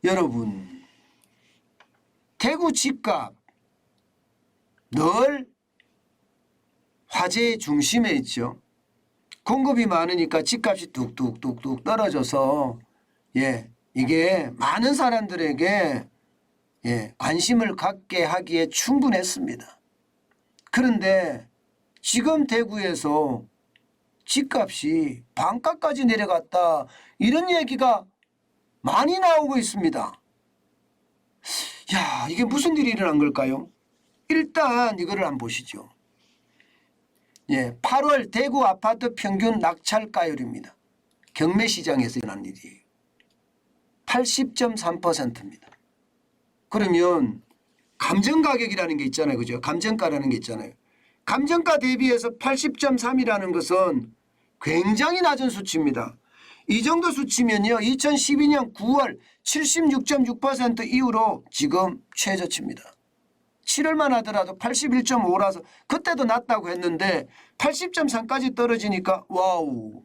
여러분, 대구 집값 늘 화제의 중심에 있죠. 공급이 많으니까 집값이 뚝뚝뚝뚝 떨어져서 이게 많은 사람들에게 관심을 갖게 하기에 충분했습니다. 그런데 지금 대구에서 집값이 반값까지 내려갔다, 이런 얘기가 많이 나오고 있습니다. 야, 이게 무슨 일이 일어난 걸까요? 일단 이거를 한번 보시죠. 8월 대구 아파트 평균 낙찰가율입니다. 경매시장에서 일어난 일이에요. 80.3%입니다. 그러면 감정가격이라는 게 있잖아요. 그죠? 감정가라는 게 있잖아요. 감정가 대비해서 80.3이라는 것은 굉장히 낮은 수치입니다. 이 정도 수치면요, 2012년 9월 76.6% 이후로 지금 최저치입니다. 7월만 하더라도 81.5라서 그때도 낮다고 했는데 80.3까지 떨어지니까 와우,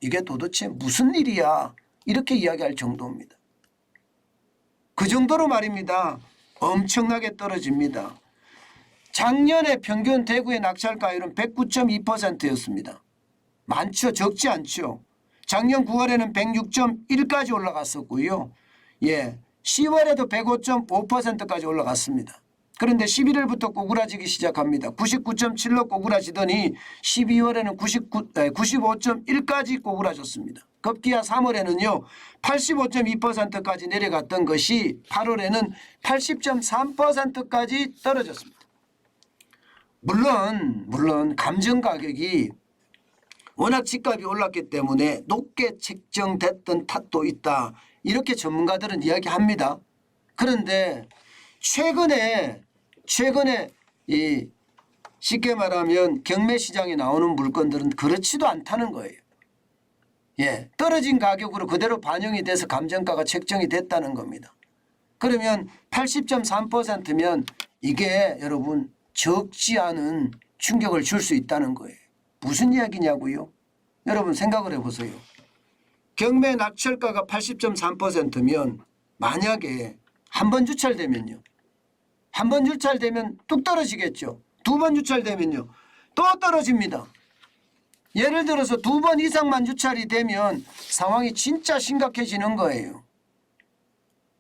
이게 도대체 무슨 일이야, 이렇게 이야기할 정도입니다. 그 정도로 말입니다. 엄청나게 떨어집니다. 작년에 평균 대구의 낙찰가율은 109.2%였습니다. 많죠? 적지 않죠? 작년 9월에는 106.1까지 올라갔었고요. 10월에도 105.5%까지 올라갔습니다. 그런데 11월부터 꼬꾸라지기 시작합니다. 99.7로 꼬꾸라지더니 12월에는 95.1까지 꼬꾸라졌습니다. 급기야 3월에는요 85.2%까지 내려갔던 것이 8월에는 80.3%까지 떨어졌습니다. 물론 감정가격이 워낙 집값이 올랐기 때문에 높게 책정됐던 탓도 있다, 이렇게 전문가들은 이야기합니다. 그런데 최근에 이 쉽게 말하면 경매시장에 나오는 물건들은 그렇지도 않다는 거예요. 떨어진 가격으로 그대로 반영이 돼서 감정가가 책정이 됐다는 겁니다. 그러면 80.3%면 이게 여러분 적지 않은 충격을 줄 수 있다는 거예요. 무슨 이야기냐고요? 여러분 생각을 해보세요. 경매 낙찰가가 80.3%면 만약에 한 번 유찰되면요, 한 번 유찰되면 뚝 떨어지겠죠. 두 번 유찰되면요 또 떨어집니다. 예를 들어서 두 번 이상만 유찰이 되면 상황이 진짜 심각해지는 거예요.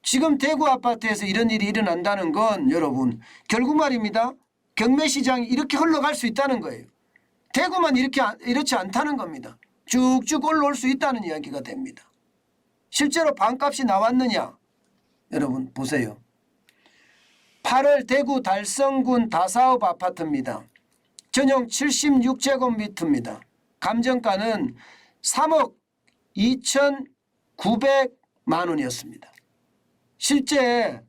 지금 대구 아파트에서 이런 일이 일어난다는 건 여러분 결국 말입니다, 경매시장이 이렇게 흘러갈 수 있다는 거예요. 대구만 이렇지 않다는 겁니다. 쭉쭉 올라올 수 있다는 이야기가 됩니다. 실제로 반값이 나왔느냐, 여러분 보세요. 8월 대구 달성군 다사업 아파트입니다. 전용 76제곱미터입니다. 감정가는 3억 2,900만 원이었습니다. 실제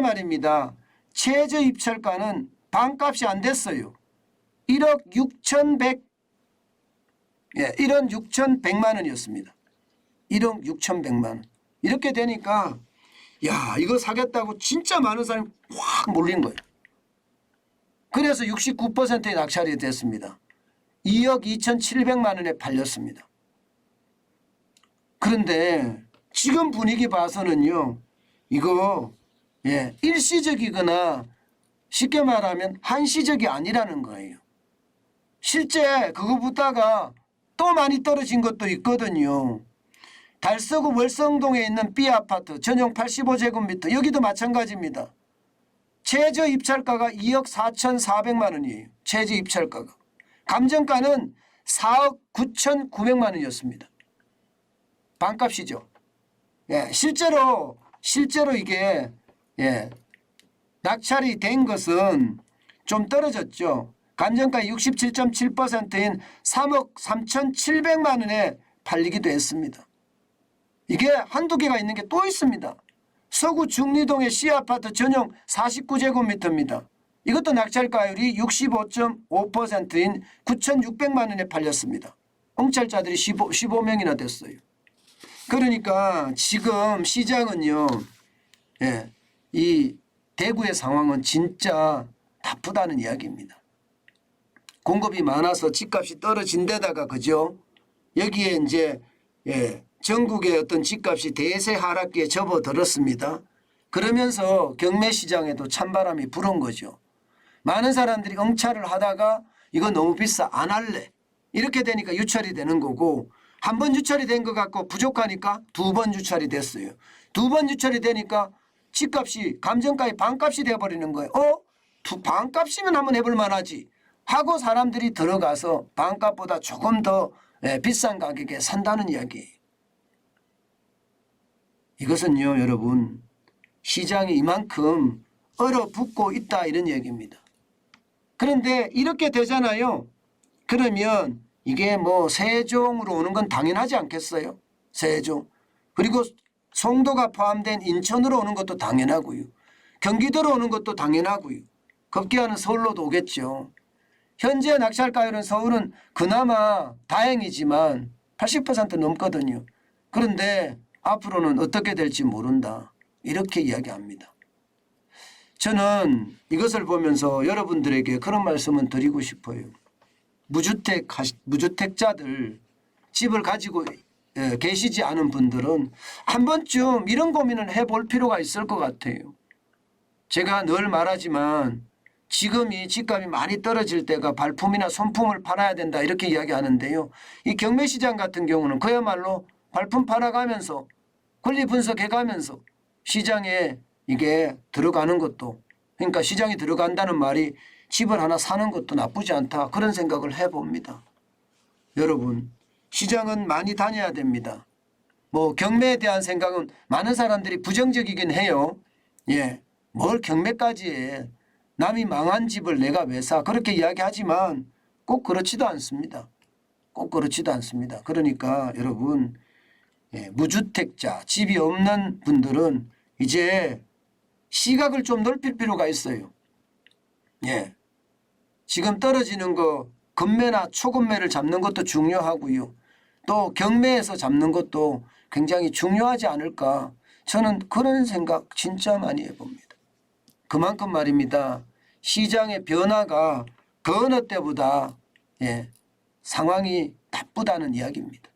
말입니다. 최저 입찰가는 반값이 안 됐어요. 1억 6,100만 원이었습니다. 1억 6,100만 원. 이렇게 되니까 야, 이거 사겠다고 진짜 많은 사람이 확 몰린 거예요. 그래서 69%의 낙찰이 됐습니다. 2억 2,700만 원에 팔렸습니다. 그런데 지금 분위기 봐서는요, 이거 일시적이거나 쉽게 말하면 한시적이 아니라는 거예요. 실제 그거 보다가 또 많이 떨어진 것도 있거든요. 달서구 월성동에 있는 B아파트 전용 85제곱미터, 여기도 마찬가지입니다. 최저 입찰가가 2억 4,400만 원이에요. 최저 입찰가가. 감정가는 4억 9,900만 원이었습니다. 반값이죠. 실제로 이게 낙찰이 된 것은 좀 떨어졌죠. 감정가 67.7%인 3억 3,700만 원에 팔리기도 했습니다. 이게 한두 개가 있는 게 또 있습니다. 서구 중리동의 C아파트 전용 49제곱미터입니다. 이것도 낙찰가율이 65.5%인 9,600만 원에 팔렸습니다. 응찰자들이 15명이나 됐어요. 그러니까 지금 시장은요, 이 대구의 상황은 진짜 나쁘다는 이야기입니다. 공급이 많아서 집값이 떨어진 데다가, 그죠? 여기에 이제 전국의 어떤 집값이 대세 하락기에 접어들었습니다. 그러면서 경매시장에도 찬바람이 불은 거죠. 많은 사람들이 응찰을 하다가 이거 너무 비싸 안 할래 이렇게 되니까 유찰이 되는 거고, 한 번 유찰이 된 것 같고 부족하니까 두 번 유찰이 됐어요. 두 번 유찰이 되니까 집값이 감정가의 반값이 되어버리는 거예요. 반값이면 한번 해볼 만하지 하고 사람들이 들어가서 반값보다 조금 더 비싼 가격에 산다는 이야기예요. 이것은요 여러분, 시장이 이만큼 얼어붙고 있다 이런 얘기입니다. 그런데 이렇게 되잖아요. 그러면 이게 뭐 세종으로 오는 건 당연하지 않겠어요? 세종. 그리고 송도가 포함된 인천으로 오는 것도 당연하고요. 경기도로 오는 것도 당연하고요. 급기야는 서울로도 오겠죠. 현재 낙찰가율은 서울은 그나마 다행이지만 80% 넘거든요. 그런데 앞으로는 어떻게 될지 모른다. 이렇게 이야기합니다. 저는 이것을 보면서 여러분들에게 그런 말씀은 드리고 싶어요. 무주택자들, 집을 가지고 계시지 않은 분들은 한 번쯤 이런 고민을 해볼 필요가 있을 것 같아요. 제가 늘 말하지만 지금이 집값이 많이 떨어질 때가 발품이나 손품을 팔아야 된다 이렇게 이야기하는데요. 이 경매시장 같은 경우는 그야말로 발품 팔아가면서 권리 분석해가면서 시장에 이게 들어가는 것도, 그러니까 시장에 들어간다는 말이 집을 하나 사는 것도 나쁘지 않다 그런 생각을 해봅니다. 여러분, 시장은 많이 다녀야 됩니다. 뭐 경매에 대한 생각은 많은 사람들이 부정적이긴 해요. 뭘 경매까지 해. 남이 망한 집을 내가 왜 사. 그렇게 이야기하지만 꼭 그렇지도 않습니다. 꼭 그렇지도 않습니다. 그러니까 여러분, 무주택자, 집이 없는 분들은 이제 시각을 좀 넓힐 필요가 있어요. 지금 떨어지는 거 급매나 초급매를 잡는 것도 중요하고요. 또 경매에서 잡는 것도 굉장히 중요하지 않을까. 저는 그런 생각 진짜 많이 해봅니다. 그만큼 말입니다. 시장의 변화가 그 어느 때보다 상황이 나쁘다는 이야기입니다.